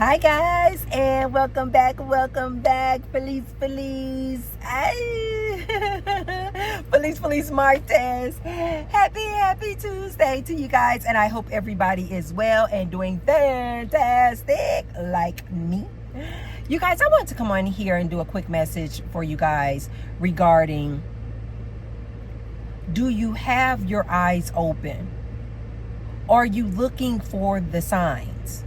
Hi guys, and welcome back, Feliz, ay. Feliz Martes. Happy Tuesday to you guys, and I hope everybody is well and doing fantastic like me. You guys, I want to come on here and do a quick message for you guys regarding, do you have your eyes open? Are you looking for the signs?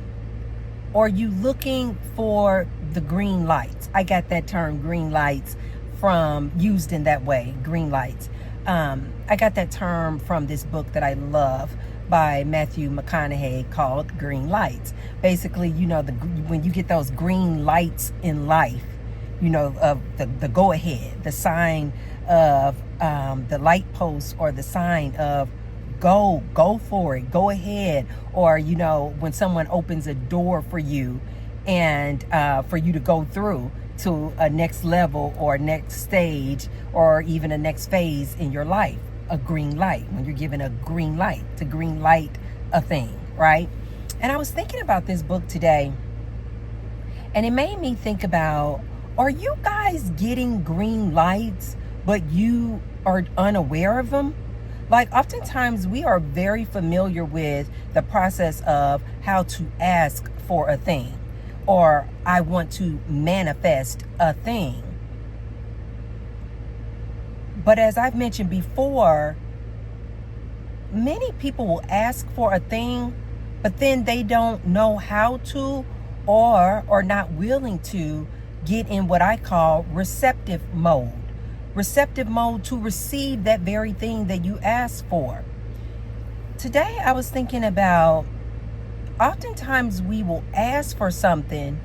Are you looking for the green lights? I got that term, green lights, from used in that way, green lights. I got that term from this book that I love by Matthew McConaughey called Green Lights. Basically, when you get those green lights in life, of the go ahead, the sign of the light post, or the sign of go for it, go ahead. Or when someone opens a door for you and for you to go through to a next level or next stage or even a next phase in your life, a green light, when you're given a green light to green light a thing, right? And I was thinking about this book today, and it made me think about, are you guys getting green lights but you are unaware of them? Like, oftentimes we are very familiar with the process of how to ask for a thing, or I want to manifest a thing. But as I've mentioned before, many people will ask for a thing, but then they don't know how to, or are not willing to get in what I call receptive mode to receive that very thing that you asked for. Today I was thinking about, oftentimes we will ask for something,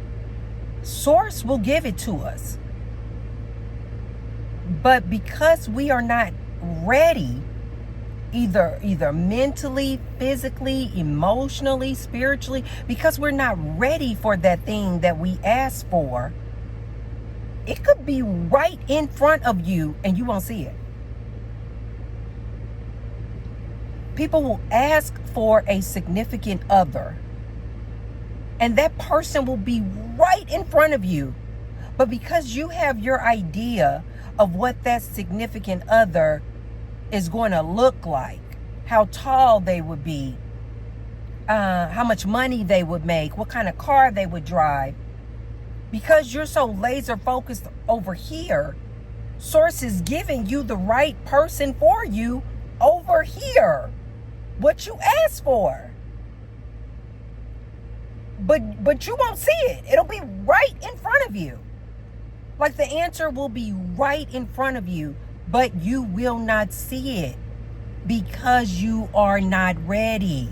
source will give it to us, but because we are not ready, either mentally, physically, emotionally, spiritually, because we're not ready for that thing that we asked for, it could be right in front of you and you won't see it. People will ask for a significant other, and that person will be right in front of you. But because you have your idea of what that significant other is going to look like, how tall they would be, how much money they would make, what kind of car they would drive, because you're so laser focused over here, source is giving you the right person for you over here, what you asked for. But you won't see it. It'll be right in front of you. Like, the answer will be right in front of you, but you will not see it because you are not ready.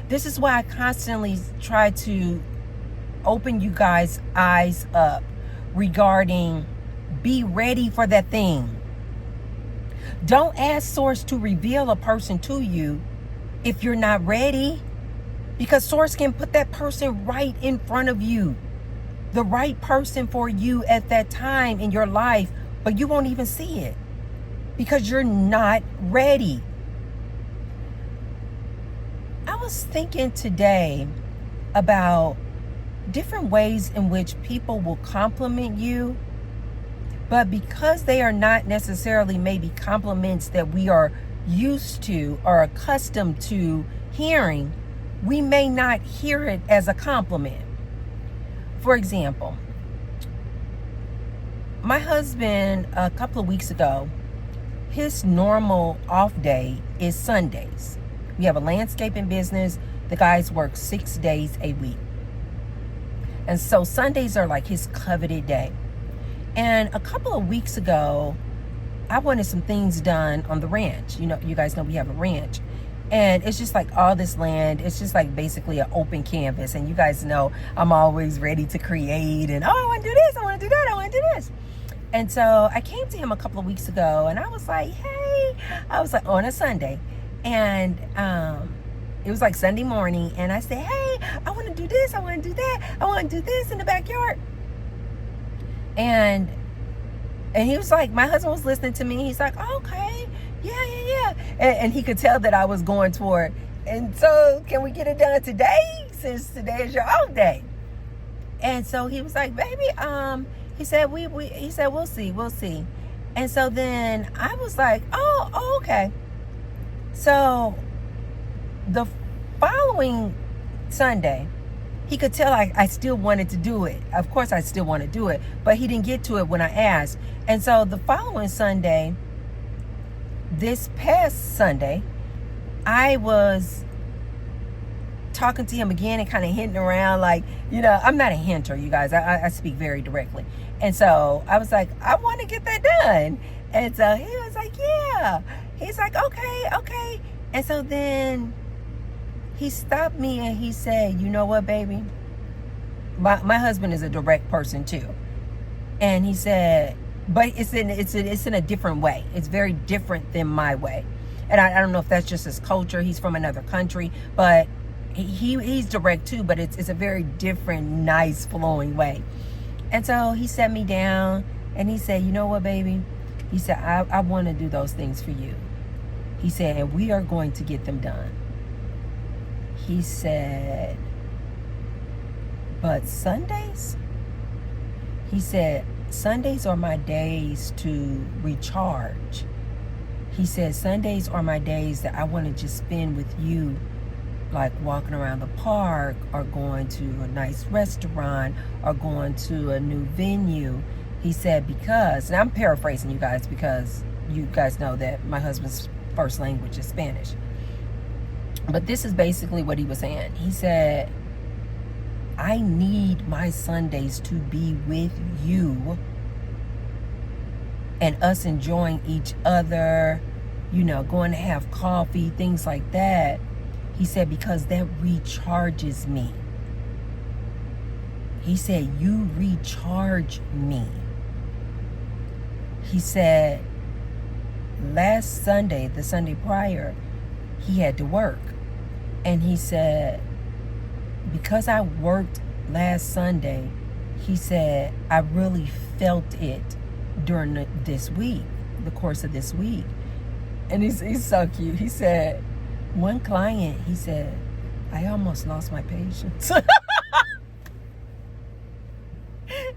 This is why I constantly try to open you guys' eyes up regarding, be ready for that thing. Don't ask source to reveal a person to you if you're not ready, because source can put that person right in front of you, the right person for you at that time in your life, but you won't even see it because you're not ready. I was thinking today about different ways in which people will compliment you, but because they are not necessarily maybe compliments that we are used to or accustomed to hearing, we may not hear it as a compliment. For example, my husband, a couple of weeks ago, his normal off day is Sundays. We have a landscaping business. The guys work 6 days a week. And so Sundays are like his coveted day. And a couple of weeks ago, I wanted some things done on the ranch. You guys know we have a ranch. And it's just like all this land. It's just like basically an open canvas. And you guys know I'm always ready to create. And, I want to do this. I want to do that. I want to do this. And so I came to him a couple of weeks ago. And I was like, hey. I was like, on a Sunday. And it was like Sunday morning. And I said, hey, I want to do this. I want to do that. I want to do this in the backyard. And he was like, my husband was listening to me. He's like, okay, yeah. And he could tell that I was going toward, and so can we get it done today, since today is your off day? And so he was like, baby, he said, he said, we'll see. And so then I was like, oh, okay. So the following Sunday, he could tell I still wanted to do it. Of course, I still want to do it, but he didn't get to it when I asked. And so the following Sunday, this past Sunday, I was talking to him again and kind of hinting around, like, you know, I'm not a hinter, you guys. I speak very directly. And so I was like, I want to get that done. And so he was like, yeah. He's like, okay. And so then he stopped me and he said, you know what, baby? My husband is a direct person too. And he said, but it's in a different way. It's very different than my way. And I don't know if that's just his culture. He's from another country, but he's direct too, but it's a very different, nice, flowing way. And so he sat me down and he said, you know what, baby? He said, I want to do those things for you. He said, and we are going to get them done. He said, but Sundays? He said, Sundays are my days to recharge. He said, Sundays are my days that I want to just spend with you, like walking around the park or going to a nice restaurant or going to a new venue. He said, because, and I'm paraphrasing you guys because you guys know that my husband's first language is Spanish. But this is basically what he was saying. He said, I need my Sundays to be with you and us enjoying each other, you know, going to have coffee, things like that. He said, because that recharges me. He said, you recharge me. He said, last Sunday, the Sunday prior, he had to work. And he said, because I worked last Sunday, he said, I really felt it during this week, the course of this week. And he's so cute. He said, one client, he said, I almost lost my patience.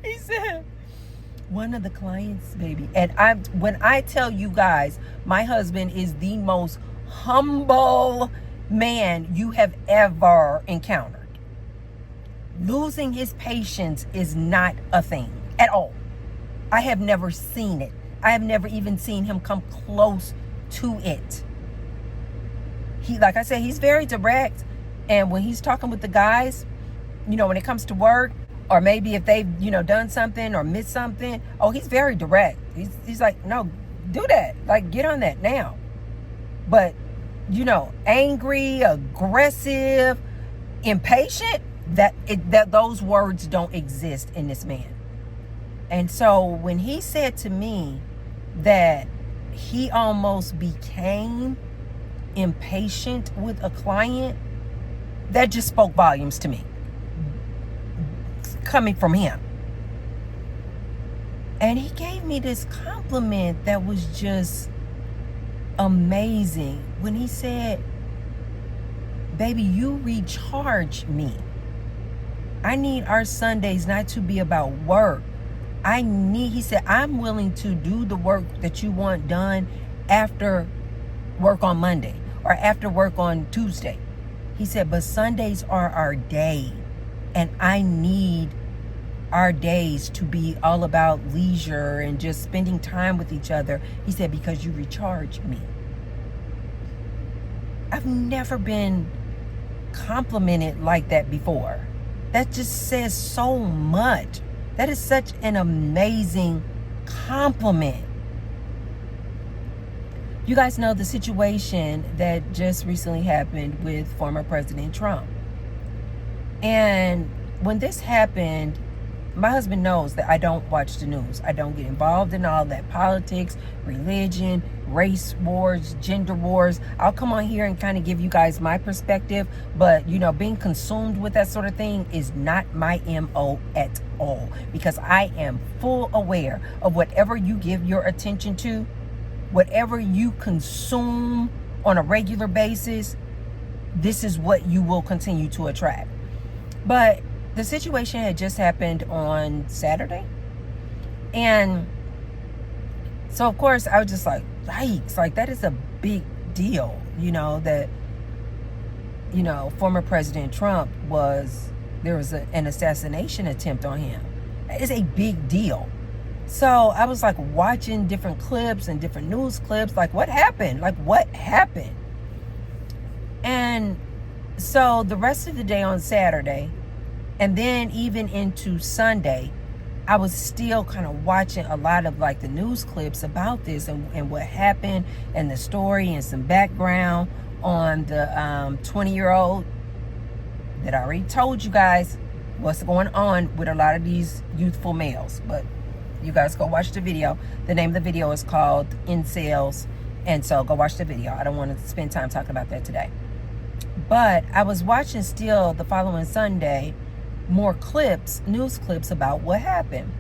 He said, one of the clients, baby. And when I tell you guys, my husband is the most humble man you have ever encountered. Losing his patience is not a thing at all. I have never seen it. I have never even seen him come close to it. He, like I said, he's very direct. And when he's talking with the guys, you know, when it comes to work, or maybe if they've, you know, done something or missed something, oh, he's very direct. He's like, no, do that. Like, get on that now. But, you know, angry, aggressive, impatient, that those words don't exist in this man. And so when he said to me that he almost became impatient with a client, that just spoke volumes to me, coming from him. And he gave me this compliment that was just amazing when he said, baby, you recharge me. I need our Sundays not to be about work. He said, I'm willing to do the work that you want done after work on Monday or after work on Tuesday. He said, but Sundays are our day. And I need our days to be all about leisure and just spending time with each other. He said, because you recharge me. I've never been complimented like that before. That just says so much. That is such an amazing compliment. You guys know the situation that just recently happened with former President Trump. And when this happened, my husband knows that I don't watch the news. I don't get involved in all that politics, religion, race wars, gender wars. I'll come on here and kind of give you guys my perspective, but you know, being consumed with that sort of thing is not my MO at all, because I am full aware of whatever you give your attention to, whatever you consume on a regular basis, this is what you will continue to attract. But the situation had just happened on Saturday. And so, of course, I was just like, yikes, like that is a big deal, that, former President Trump there was an assassination attempt on him. It's a big deal. So I was like watching different clips and different news clips, like what happened? And so the rest of the day on Saturday, and then even into Sunday, I was still kind of watching a lot of like the news clips about this and what happened and the story and some background on the 20-year-old that I already told you guys what's going on with a lot of these youthful males. But you guys go watch the video. The name of the video is called Incels. And so go watch the video. I don't want to spend time talking about that today. But I was watching still the following Sunday more clips, news clips about what happened.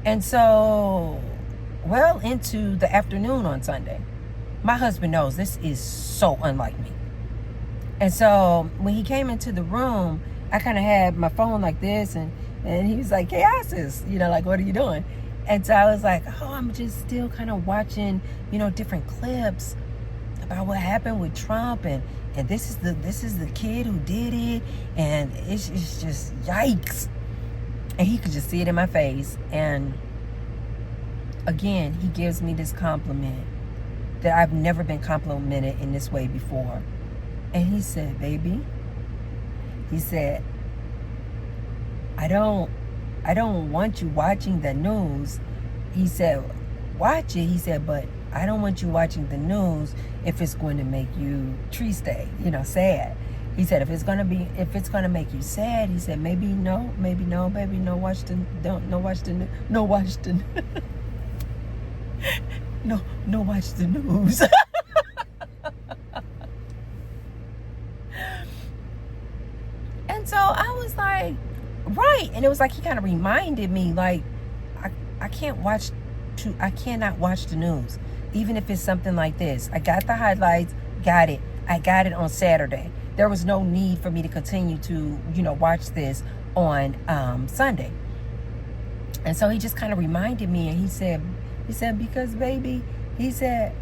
And so, well into the afternoon on Sunday, my husband knows this is so unlike me. And so when he came into the room, I kind of had my phone like this, and he was like, "Hey, Isis, like, what are you doing?" And so I was like, "Oh, I'm just still kind of watching, different clips about what happened with Trump, and this is the kid who did it, and it's just yikes." And he could just see it in my face. And again, he gives me this compliment that I've never been complimented in this way before. And he said, "Baby," he said, I don't want you watching the news." He said, "Watch it." He said, "But I don't want you watching the news if it's going to make you tree stay, sad." He said, if it's gonna make you sad, he said, maybe no, baby, no watch the news. And so I was like, right. And it was like he kind of reminded me, like, I cannot watch the news, even if it's something like this. I got the highlights, got it. I got it on Saturday. There was no need for me to continue to, watch this on Sunday. And so he just kind of reminded me, and he said, because baby, he said,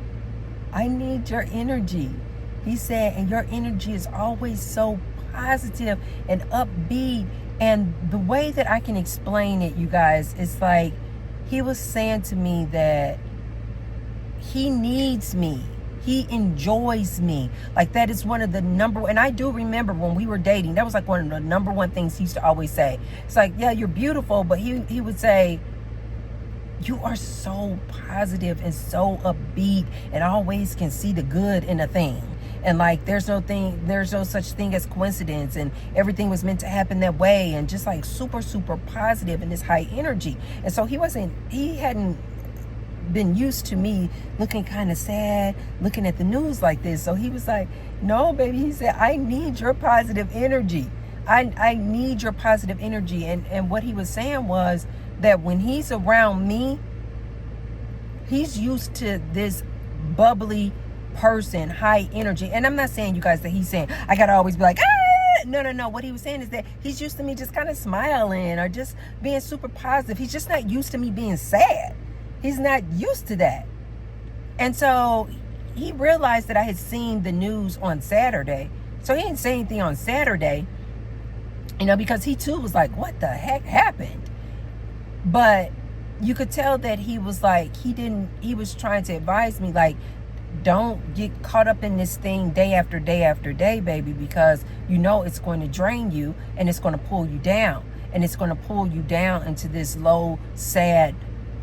I need your energy. He said, and your energy is always so positive and upbeat. And the way that I can explain it, you guys, it's like he was saying to me that he needs me. He enjoys me. Like that is one of the and I do remember when we were dating, that was like one of the number one things he used to always say. It's like, yeah, you're beautiful, but he would say, you are so positive and so upbeat and always can see the good in a thing. And like there's no such thing as coincidence, and everything was meant to happen that way, and just like super, super positive and this high energy. And so he hadn't been used to me looking kind of sad, looking at the news like this. So he was like, no, baby, he said, I need your positive energy. I need your positive energy. And what he was saying was that when he's around me, he's used to this bubbly person, high energy. And I'm not saying, you guys, that he's saying I gotta always be like, ah! No. What he was saying is that he's used to me just kind of smiling or just being super positive. He's just not used to me being sad. He's not used to that. And so he realized that I had seen the news on Saturday. So he didn't say anything on Saturday, because he too was like, what the heck happened? But you could tell that he was like, he was trying to advise me, like, don't get caught up in this thing day after day after day, baby, because it's going to drain you and it's going to pull you down, and it's going to pull you down into this low, sad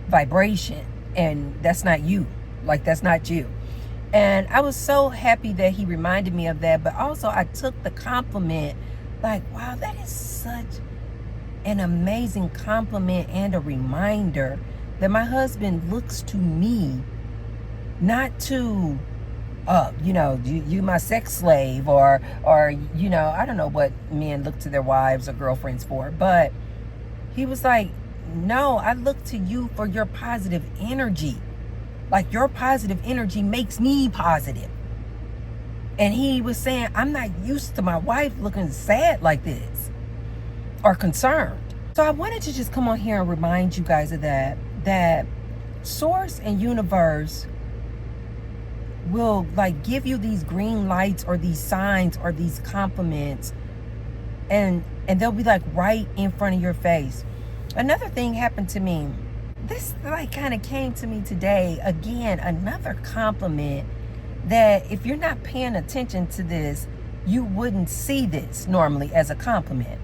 vibration. And that's not you. Like, that's not you. And I was so happy that he reminded me of that. But also I took the compliment like, wow, that is such an amazing compliment and a reminder that my husband looks to me, not to you my sex slave, or I don't know what men look to their wives or girlfriends for, but he was like, no, I look to you for your positive energy. Like, your positive energy makes me positive. And he was saying, I'm not used to my wife looking sad like this. or concerned. So I wanted to just come on here and remind you guys of that source and universe will like give you these green lights or these signs or these compliments, and they'll be like right in front of your face. Another thing happened to me. This like kind of came to me today. Again, another compliment that if you're not paying attention to this, you wouldn't see this normally as a compliment.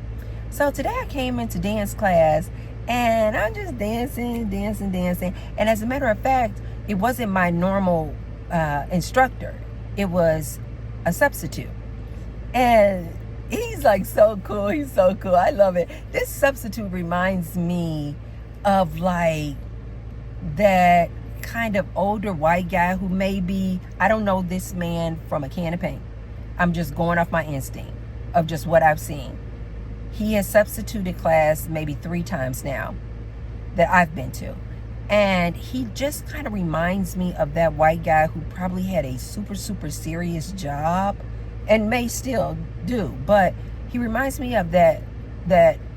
So today I came into dance class and I'm just dancing. And as a matter of fact, it wasn't my normal instructor. It was a substitute. And he's like so cool. He's so cool. I love it. This substitute reminds me of like that kind of older white guy who maybe, I don't know this man from a can of paint. I'm just going off my instinct of just what I've seen. He has substituted class maybe 3 times now that I've been to. And he just kind of reminds me of that white guy who probably had a super, super serious job and may still do. But he reminds me of that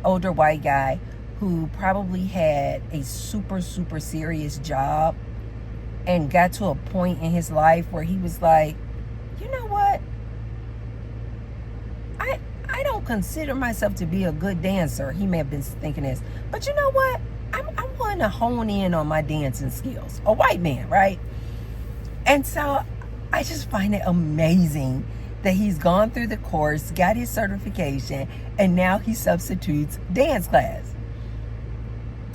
older white guy who probably had a super, super serious job and got to a point in his life where he was like, you know what? I don't consider myself to be a good dancer. He may have been thinking this. But you know what? I want to hone in on my dancing skills. A white man, right? And so I just find it amazing that he's gone through the course, got his certification, and now he substitutes dance class.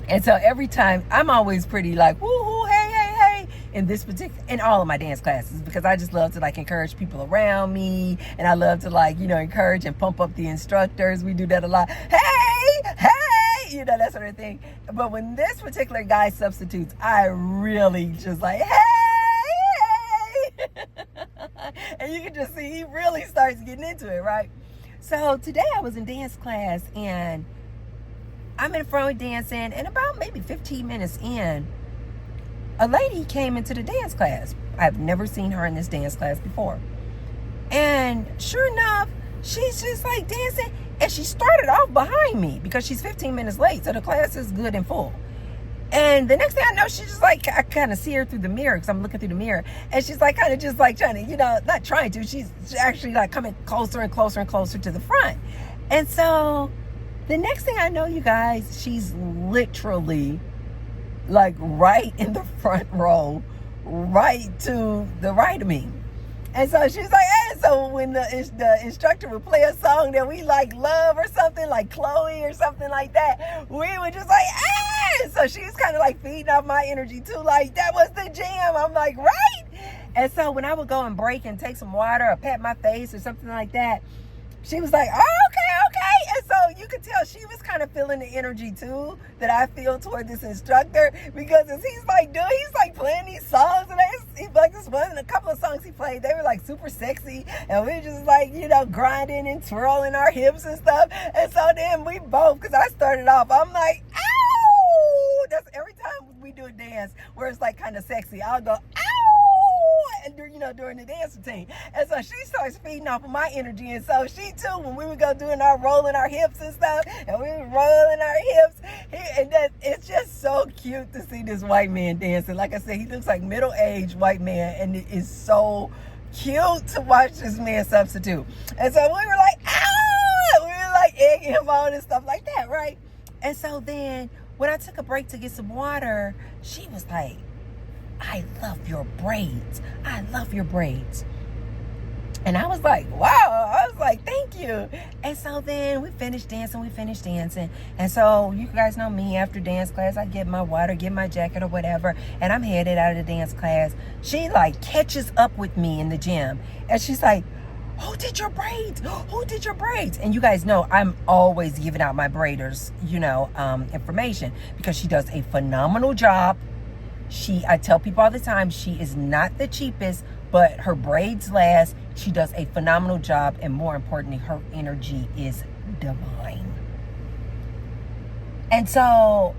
And so every time, I'm always pretty like, woo-hoo, hey, in all of my dance classes, because I just love to like encourage people around me, and I love to like, encourage and pump up the instructors. We do that a lot. Hey, that sort of thing. But when this particular guy substitutes, I really just like, hey. And you can just see he really starts getting into it, right? So today I was in dance class and I'm in front dancing, and about maybe 15 minutes in, a lady came into the dance class. I've never seen her in this dance class before. And sure enough, she's just like dancing, and she started off behind me because she's 15 minutes late, so the class is good and full. And the next thing I know, she's just like, I kind of see her through the mirror because I'm looking through the mirror, and she's like kind of just like trying to, not trying to, she's actually like coming closer and closer and closer to the front. And so the next thing I know, you guys, she's literally like right in the front row, right to the right of me. And so she's like, hey, so when the instructor would play a song that we like love or something, like Chloe or something like that, we would just like, hey! So she's kind of like feeding off my energy too, like that was the jam. I'm like, right? And so when I would go and break and take some water or pat my face or something like that, she was like, oh, okay. And so you could tell she was kind of feeling the energy too that I feel toward this instructor, because as he's like playing these songs, and he like this one and a couple of songs he played, they were like super sexy, and we were just like, grinding and twirling our hips and stuff. And so then we both, because I started off, I'm like, ow! That's every time we do a dance where it's like kind of sexy, I'll go, ow! And during the dance routine. And so she starts feeding off of my energy. And so she too, when we would go doing our rolling our hips and stuff, and we were rolling our hips, it's just so cute to see this white man dancing. Like I said, he looks like middle-aged white man, and it is so cute to watch this man substitute. And so we were like, ah! We were like egging him on and stuff like that, right? And so then when I took a break to get some water, she was like, I love your braids. I love your braids. And I was like, wow. I was like, thank you. And so then we finished dancing. And so you guys know me, after dance class, I get my water, get my jacket or whatever, and I'm headed out of the dance class. She like catches up with me in the gym. And she's like, who did your braids? Who did your braids? And you guys know I'm always giving out my braiders, information, because she does a phenomenal job. I tell people all the time, she is not the cheapest, but her braids last. She does a phenomenal job, and more importantly, her energy is divine. And so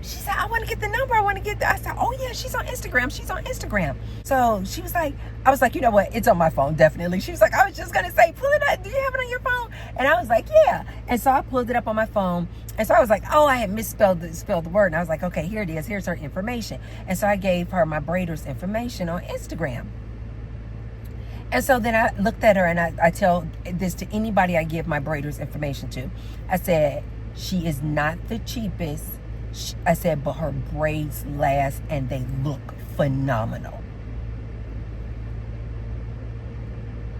She said, I want to get the number. I said, oh yeah, she's on Instagram. So she was like, I was like, you know what? It's on my phone, definitely. She was like, I was just going to say, pull it up. Do you have it on your phone? And I was like, yeah. And so I pulled it up on my phone. And so I was like, oh, I had spelled the word. And I was like, okay, here it is. Here's her information. And so I gave her my braider's information on Instagram. And so then I looked at her, and I tell this to anybody I give my braider's information to. I said, she is not the cheapest. I said, but her braids last and they look phenomenal.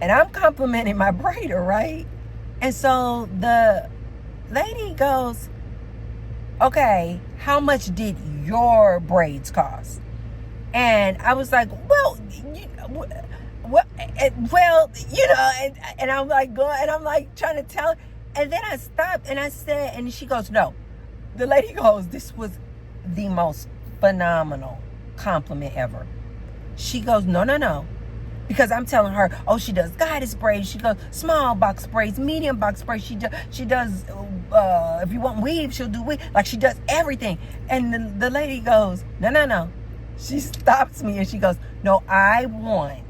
And I'm complimenting my braider, right? And so the lady goes, okay, how much did your braids cost? And I was like, well, and I'm like going, and I'm like trying to tell, and then I stopped and I said, and she goes, no. The lady goes, this was the most phenomenal compliment ever. She goes, no. Because I'm telling her, oh, she does goddess braids. She goes, small box braids, medium box braids. She does, if you want weave, she'll do weave. Like, she does everything. And the lady goes, no. She stops me and she goes, no, I want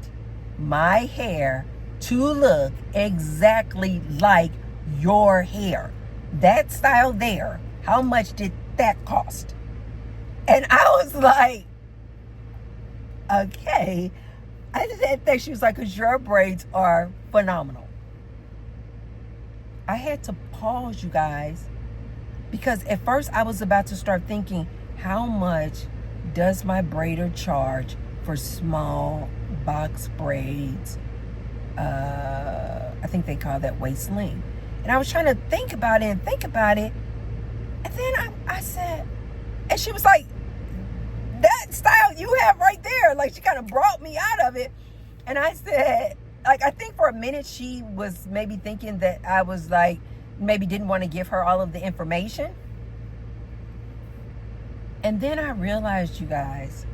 my hair to look exactly like your hair. That style there. How much did that cost? And I was like, okay. I said that. She was like, because your braids are phenomenal. I had to pause, you guys, because at first I was about to start thinking, how much does my braider charge for small box braids? I think they call that waist length. And I was trying to think about it. And then I said, and she was like, that style you have right there. Like, she kind of brought me out of it. And I said, like, I think for a minute she was maybe thinking that I was like, maybe didn't want to give her all of the information. And then I realized, you guys,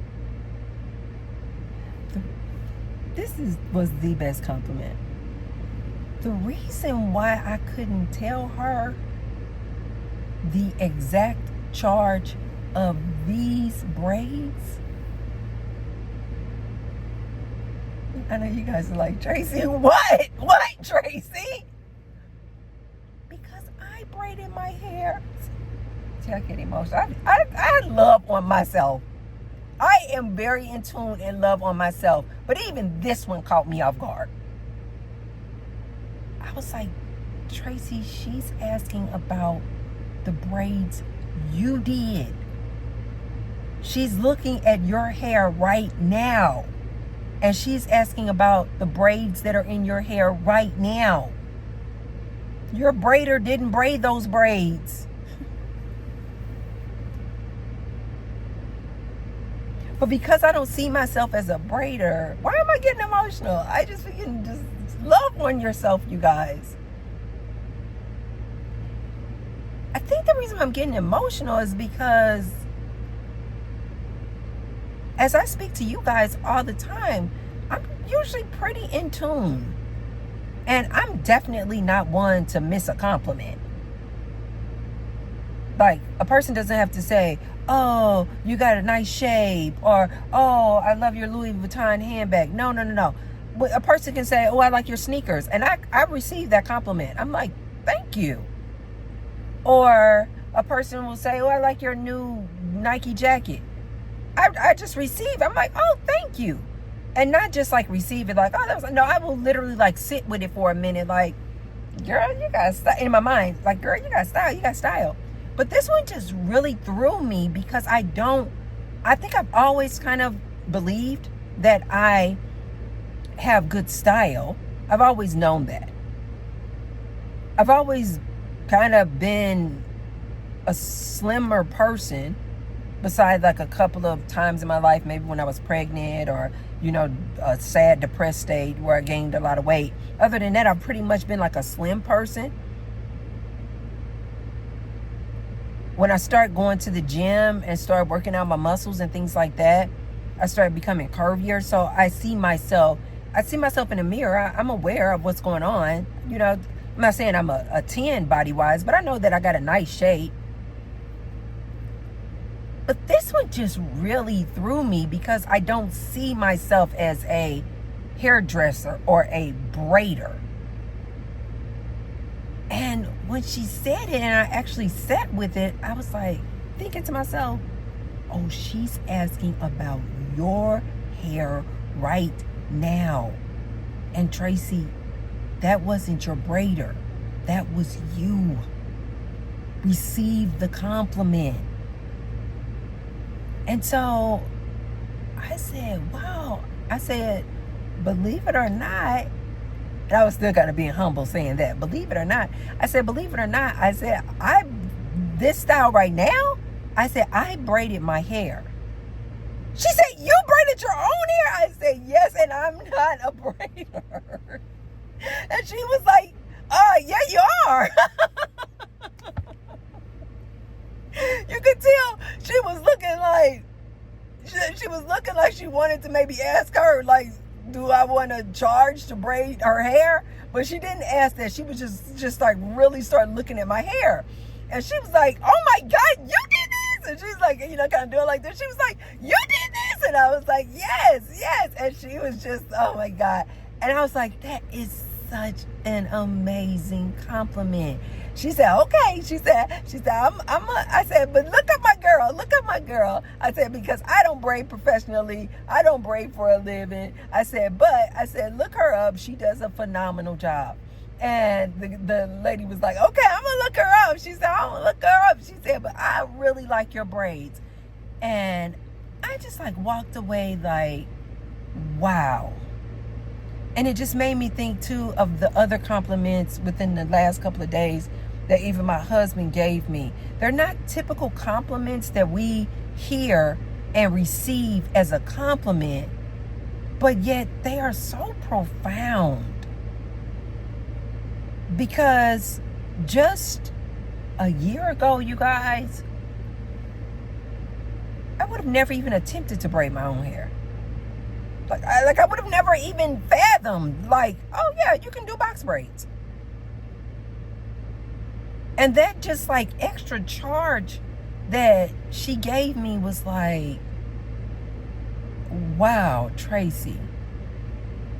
was the best compliment. The reason why I couldn't tell her the exact charge of these braids, I know you guys are like, Tracy, what Tracy? Because I braided my hair. See, I get emotional. I love on myself. I am very in tune and love on myself, but even this one caught me off guard. I was like, Tracy, she's asking about the braids you did. She's looking at your hair right now, and she's asking about the braids that are in your hair right now. Your braider didn't braid those braids. But because I don't see myself as a braider, why am I getting emotional? I just freaking just love on yourself, you guys. I think the reason I'm getting emotional is because as I speak to you guys all the time, I'm usually pretty in tune. And I'm definitely not one to miss a compliment. Like, a person doesn't have to say, oh, you got a nice shape, or, oh, I love your Louis Vuitton handbag. No. But a person can say, oh, I like your sneakers. And I received that compliment. I'm like, thank you. Or a person will say, oh, I like your new Nike jacket. I just received. I'm like, oh, thank you. And not just like receive it like, oh, that was, no, I will literally like sit with it for a minute. Like, girl, you got style. In my mind, like, girl, you got style. But this one just really threw me because I think I've always kind of believed that I have good style. I've always known that. I've always kind of been a slimmer person, besides like a couple of times in my life, maybe when I was pregnant or, you know, a sad, depressed state where I gained a lot of weight. Other than that, I've pretty much been like a slim person. When I start going to the gym and start working out my muscles and things like that, I started becoming curvier. So I see myself in the mirror. I'm aware of what's going on. You know, I'm not saying I'm a 10 body-wise, but I know that I got a nice shape. But this one just really threw me because I don't see myself as a hairdresser or a braider. And when she said it and I actually sat with it, I was like thinking to myself, oh, she's asking about your hair right now. And Tracy, that wasn't your braider. That was you. Receive the compliment. And so I said, wow. I said, believe it or not, and I was still going to be humble saying that, believe it or not. I said, believe it or not, I said, this style right now, I said, I braided my hair. She said, you braided your own hair? I said, yes, and I'm not a braider. And she was like, yeah, you are. You could tell she was looking like, she was looking like she wanted to maybe ask her, like, do I want to charge to braid her hair? But she didn't ask that. She was just like really started looking at my hair. And she was like, oh my God, you did this? And she's like, kind of doing like this. She was like, you did this? And I was like, yes. And she was just, oh my God. And I was like, that is such an amazing compliment. She said, okay. She said, I said, but look at my girl. I said, because I don't braid professionally. I don't braid for a living. I said, look her up. She does a phenomenal job. And the lady was like, okay, I'm going to look her up. She said, I'm going to look her up. She said, but I really like your braids. And I just like walked away like, wow. And it just made me think too of the other compliments within the last couple of days that even my husband gave me. They're not typical compliments that we hear and receive as a compliment, but yet they are so profound. Because just a year ago, you guys, I would have never even attempted to braid my own hair. I would have never even fathomed, like, oh yeah, you can do box braids. And that just like extra charge that she gave me was like, wow, Tracy,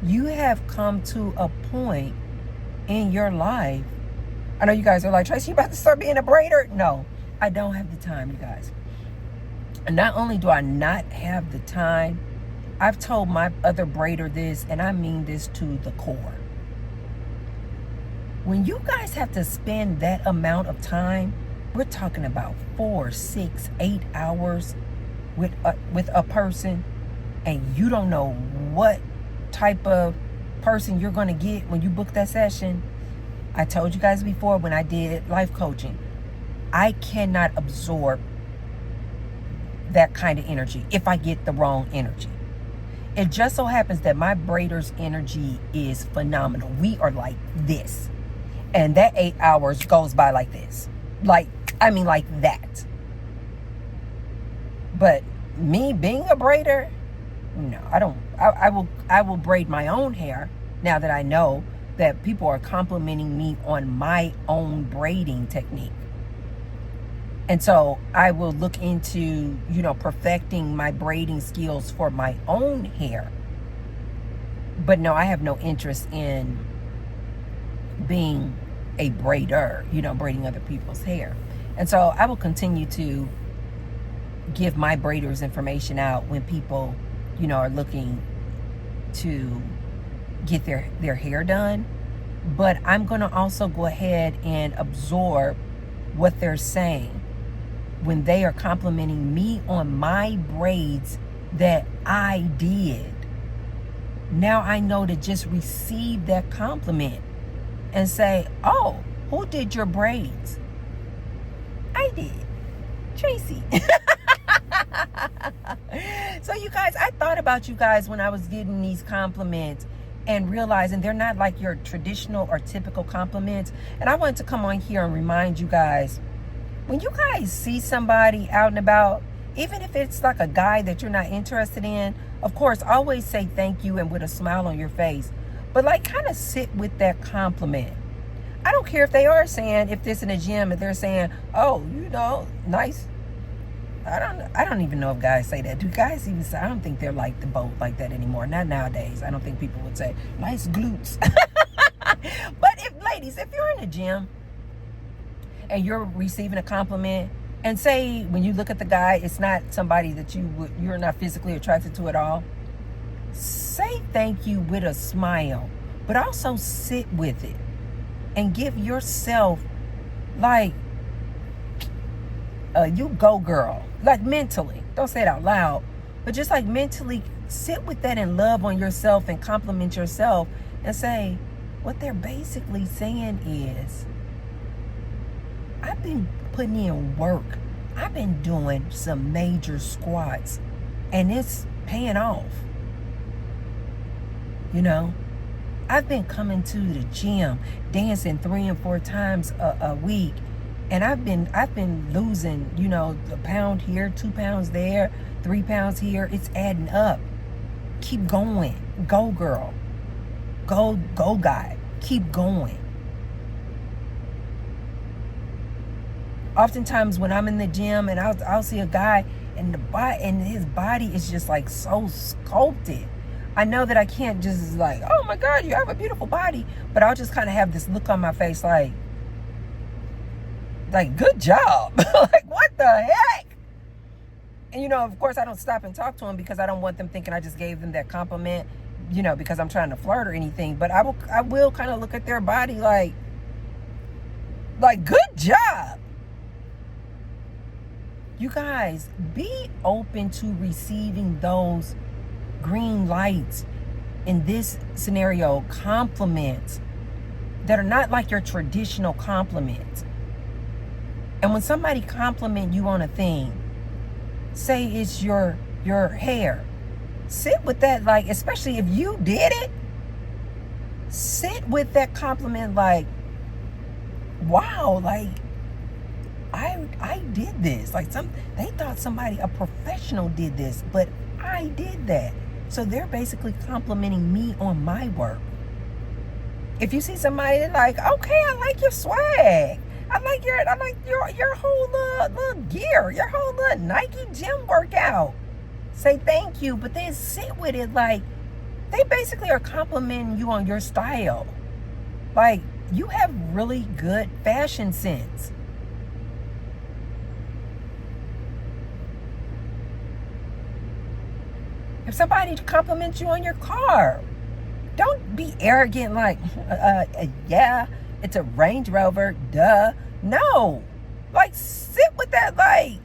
you have come to a point in your life. I know you guys are like, Tracy, you about to start being a braider? No, I don't have the time, you guys. And not only do I not have the time, I've told my other braider this, and I mean this to the core. When you guys have to spend that amount of time, we're talking about 4, 6, 8 hours with a person, and you don't know what type of person you're going to get when you book that session. I told you guys before when I did life coaching, I cannot absorb that kind of energy if I get the wrong energy. It just so happens that my braider's energy is phenomenal. We are like this. And that 8 hours goes by like this. Like that. But me being a braider, no, I don't. I will braid my own hair now that I know that people are complimenting me on my own braiding technique. And so I will look into, perfecting my braiding skills for my own hair. But no, I have no interest in being a braider, braiding other people's hair. And so I will continue to give my braiders information out when people, are looking to get their hair done. But I'm going to also go ahead and absorb what they're saying when they are complimenting me on my braids that I did. Now I know to just receive that compliment and say, oh, who did your braids? I did. Tracy. So you guys, I thought about you guys when I was getting these compliments and realizing they're not like your traditional or typical compliments. And I wanted to come on here and remind you guys, when you guys see somebody out and about, even if it's like a guy that you're not interested in, of course, always say thank you and with a smile on your face. But like kind of sit with that compliment. I don't care if they are saying, if this in a gym, if they're saying, oh, nice. I don't even know if guys say that. Do guys even say? I don't think they're like the boat like that anymore. Not nowadays. I don't think people would say nice glutes. But ladies, if you're in the gym and you're receiving a compliment, and say when you look at the guy, it's not somebody that you're not physically attracted to at all, say thank you with a smile, but also sit with it and give yourself like you go girl, like mentally. Don't say it out loud, but just like mentally sit with that and love on yourself and compliment yourself and say, what they're basically saying is, I've been putting in work. I've been doing some major squats and it's paying off. You know, I've been coming to the gym, dancing 3 and 4 times a week. And I've been losing, you know, a pound here, 2 pounds there, 3 pounds here. It's adding up. Keep going. Go girl. Go guy. Keep going. Oftentimes when I'm in the gym and I'll see a guy and his body is just like so sculpted. I know that I can't just like, oh my God, you have a beautiful body. But I'll just kind of have this look on my face like good job. Like, what the heck? And, you know, of course, I don't stop and talk to them because I don't want them thinking I just gave them that compliment, you know, because I'm trying to flirt or anything. But I will kind of look at their body like good job. You guys, be open to receiving those green lights, in this scenario, compliments that are not like your traditional compliments. And when somebody compliment you on a thing, say it's your hair, sit with that, like, especially if you did it, sit with that compliment like, wow, like, I did this. Like, they thought somebody, a professional did this, but I did that. So they're basically complimenting me on my work. If you see somebody like, okay, I like your swag. I like your whole little gear, your whole little Nike gym workout. Say thank you, but then sit with it like they basically are complimenting you on your style. Like, you have really good fashion sense. If somebody compliments you on your car, don't be arrogant like, yeah, it's a Range Rover, duh. No. Like, sit with that like,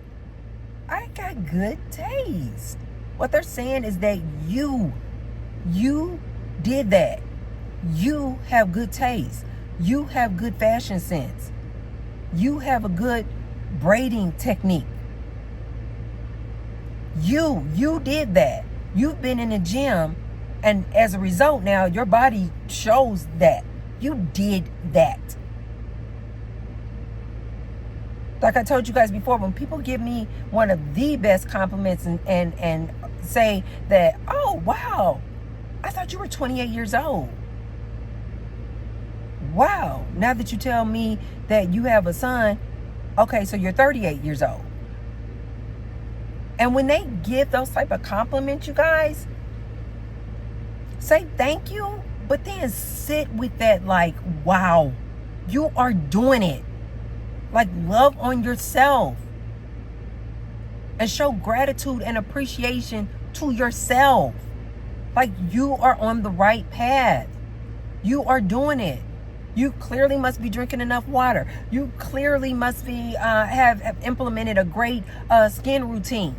I got good taste. What they're saying is that you did that. You have good taste. You have good fashion sense. You have a good braiding technique. You did that. You've been in the gym, and as a result now, your body shows that. You did that. Like I told you guys before, when people give me one of the best compliments and say that, oh, wow, I thought you were 28 years old. Wow, now that you tell me that you have a son, okay, so you're 38 years old. And when they give those type of compliments, you guys, say thank you, but then sit with that like, wow, you are doing it. Like, love on yourself. And show gratitude and appreciation to yourself. Like, you are on the right path. You are doing it. You clearly must be drinking enough water. You clearly must be have implemented a great skin routine.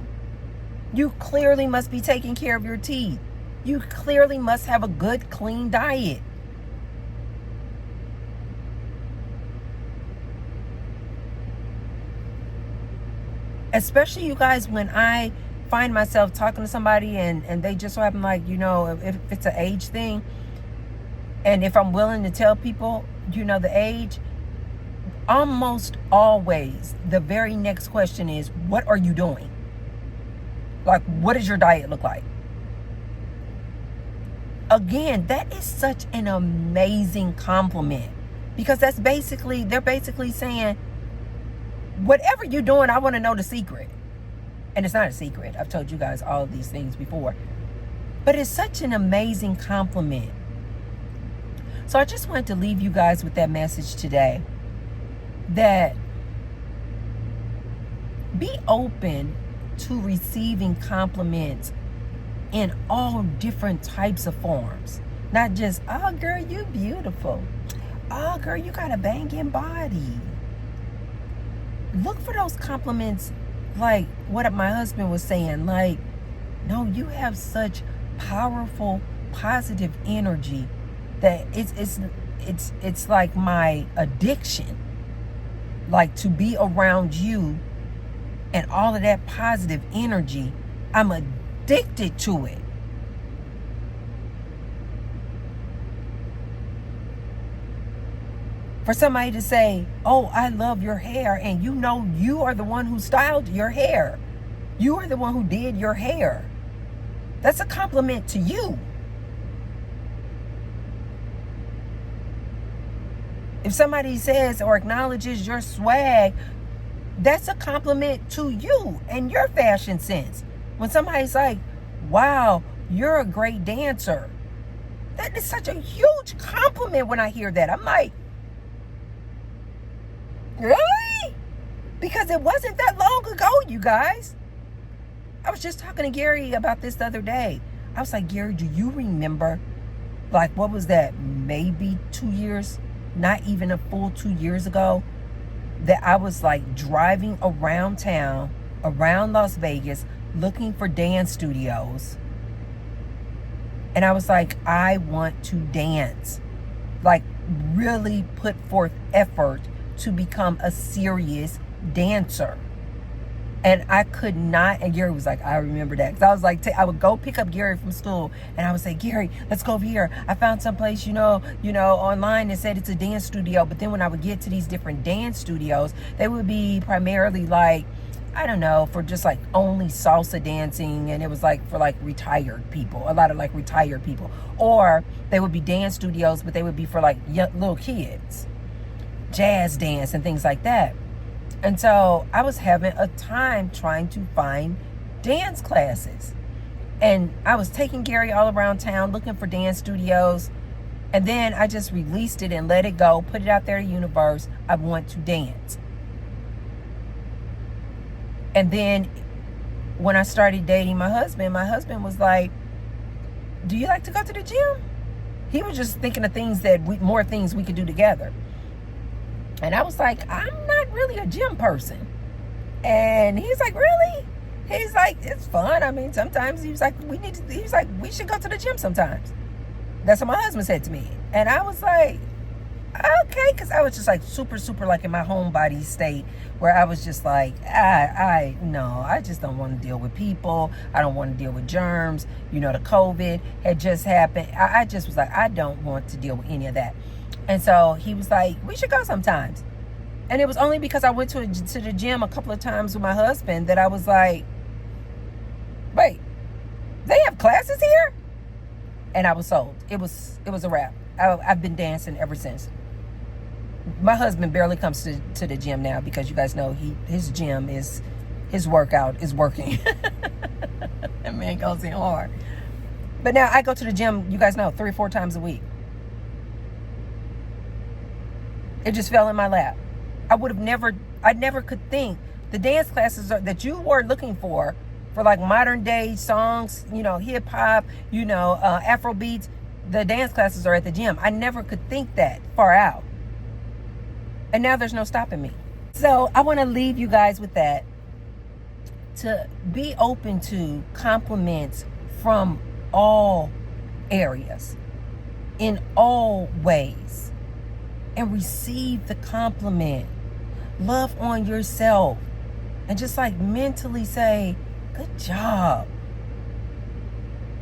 You clearly must be taking care of your teeth. You clearly must have a good, clean diet. Especially, you guys, when I find myself talking to somebody and they just so happen, like, you know, if it's an age thing, and if I'm willing to tell people, you know, the age, almost always the very next question is, what are you doing? Like, what does your diet look like? Again, that is such an amazing compliment, because they're basically saying, whatever you're doing, I want to know the secret. And it's not a secret. I've told you guys all of these things before. But it's such an amazing compliment. So I just wanted to leave you guys with that message today. That be open to receiving compliments in all different types of forms. Not just, oh girl, you beautiful. Oh girl, you got a banging body. Look for those compliments like what my husband was saying. Like, no, you have such powerful, positive energy that it's like my addiction. Like to be around you and all of that positive energy, I'm addicted to it. For somebody to say, oh, I love your hair, and you know you are the one who styled your hair. You are the one who did your hair. That's a compliment to you. If somebody says or acknowledges your swag, that's a compliment to you and your fashion sense. When somebody's like, wow, you're a great dancer. That is such a huge compliment when I hear that. I'm like, really? Because it wasn't that long ago, you guys. I was just talking to Gary about this the other day. I was like, Gary, do you remember, like, what was that? Maybe 2 years, not even a full 2 years ago, that I was like driving around town, around Las Vegas, looking for dance studios. And I was like, I want to dance. Like, really put forth effort to become a serious dancer. And I could not, and Gary was like, I remember that. Because I was like, I would go pick up Gary from school, and I would say, Gary, let's go over here. I found someplace, online that said it's a dance studio. But then when I would get to these different dance studios, they would be primarily like, I don't know, for just like only salsa dancing. And it was like for like retired people, a lot of like retired people. Or they would be dance studios, but they would be for like young, little kids, jazz dance and things like that. And so I was having a time trying to find dance classes. And I was taking Gary all around town looking for dance studios. And then I just released it and let it go, put it out there in the universe. I want to dance. And then when I started dating my husband was like, do you like to go to the gym? He was just thinking of things more things we could do together. And I was like, I'm not really a gym person. And he's like, really? He's like, it's fun. I mean, sometimes he was like, we should go to the gym sometimes. That's what my husband said to me. And I was like, okay. Because I was just like super, super like in my homebody state where I was just like, I just don't want to deal with people. I don't want to deal with germs. The COVID had just happened. I just was like, I don't want to deal with any of that. And so he was like, we should go sometimes. And it was only because I went to the gym a couple of times with my husband that I was like, wait, they have classes here? And I was sold. It was a wrap. I've been dancing ever since. My husband barely comes to the gym now because you guys know his gym is, his workout is working. That man goes in hard. But now I go to the gym, you guys know, 3 or 4 times a week. It just fell in my lap. I never could think the dance classes that you were looking for like modern day songs, hip hop, Afro beats, the dance classes are at the gym. I never could think that far out. And now there's no stopping me. So I want to leave you guys with that. To be open to compliments from all areas, in all ways. And receive the compliment. Love on yourself. And just like mentally say, good job.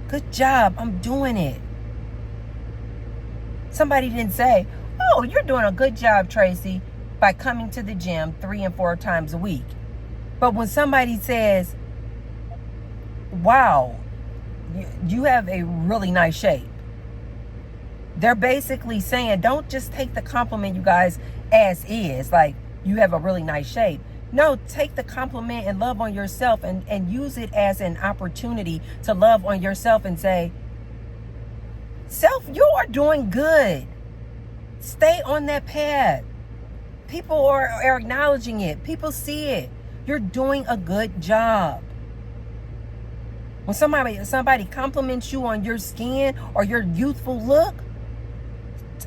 Good job. I'm doing it. Somebody didn't say, oh, you're doing a good job, Tracy, by coming to the gym 3 and 4 times a week. But when somebody says, wow, you have a really nice shape. They're basically saying, don't just take the compliment, you guys, as is. Like, you have a really nice shape. No, take the compliment and love on yourself, and use it as an opportunity to love on yourself and say, self, you are doing good. Stay on that path. People are acknowledging it. People see it. You're doing a good job. When somebody compliments you on your skin or your youthful look,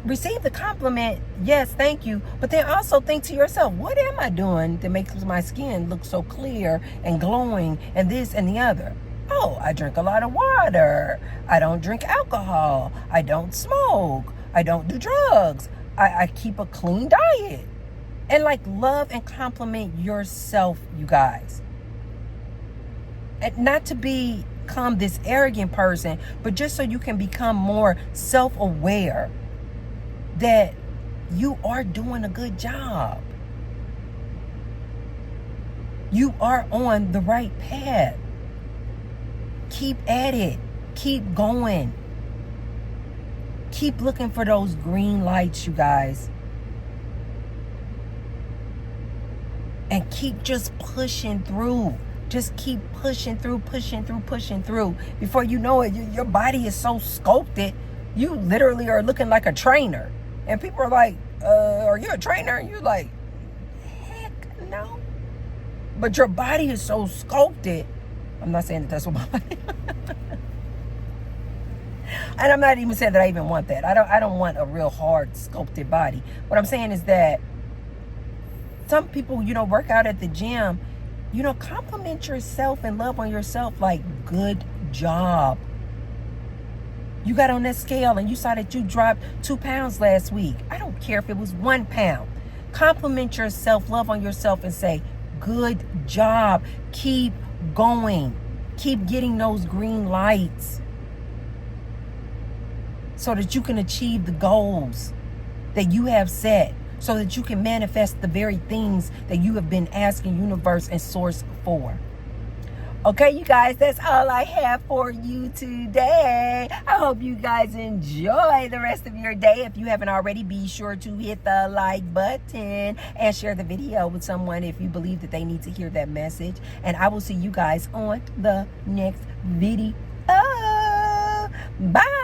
receive the compliment. Yes, thank you. But then also think to yourself, what am I doing that makes my skin look so clear and glowing and this and the other? Oh, I drink a lot of water. I don't drink alcohol. I don't smoke. I don't do drugs. I keep a clean diet. And like, love and compliment yourself, you guys. And not to become this arrogant person, but just so you can become more self-aware that you are doing a good job. You are on the right path. Keep at it. Keep going. Keep looking for those green lights, you guys. And keep just pushing through. Just keep pushing through. Before you know it, your body is so sculpted, you literally are looking like a trainer. And people are like, are you a trainer? And you're like, heck no. But your body is so sculpted. I'm not saying that that's what my body and I'm not even saying that I even want that. I don't want a real hard sculpted body. What I'm saying is that some people, work out at the gym, compliment yourself and love on yourself, like, good job. You got on that scale and you saw that you dropped 2 pounds last week. I don't care if it was 1 pound. Compliment yourself, love on yourself, and say, good job. Keep going. Keep getting those green lights so that you can achieve the goals that you have set, so that you can manifest the very things that you have been asking universe and source for. Okay, you guys, that's all I have for you today. I hope you guys enjoy the rest of your day. If you haven't already, be sure to hit the like button and share the video with someone if you believe that they need to hear that message. And I will see you guys on the next video. Bye.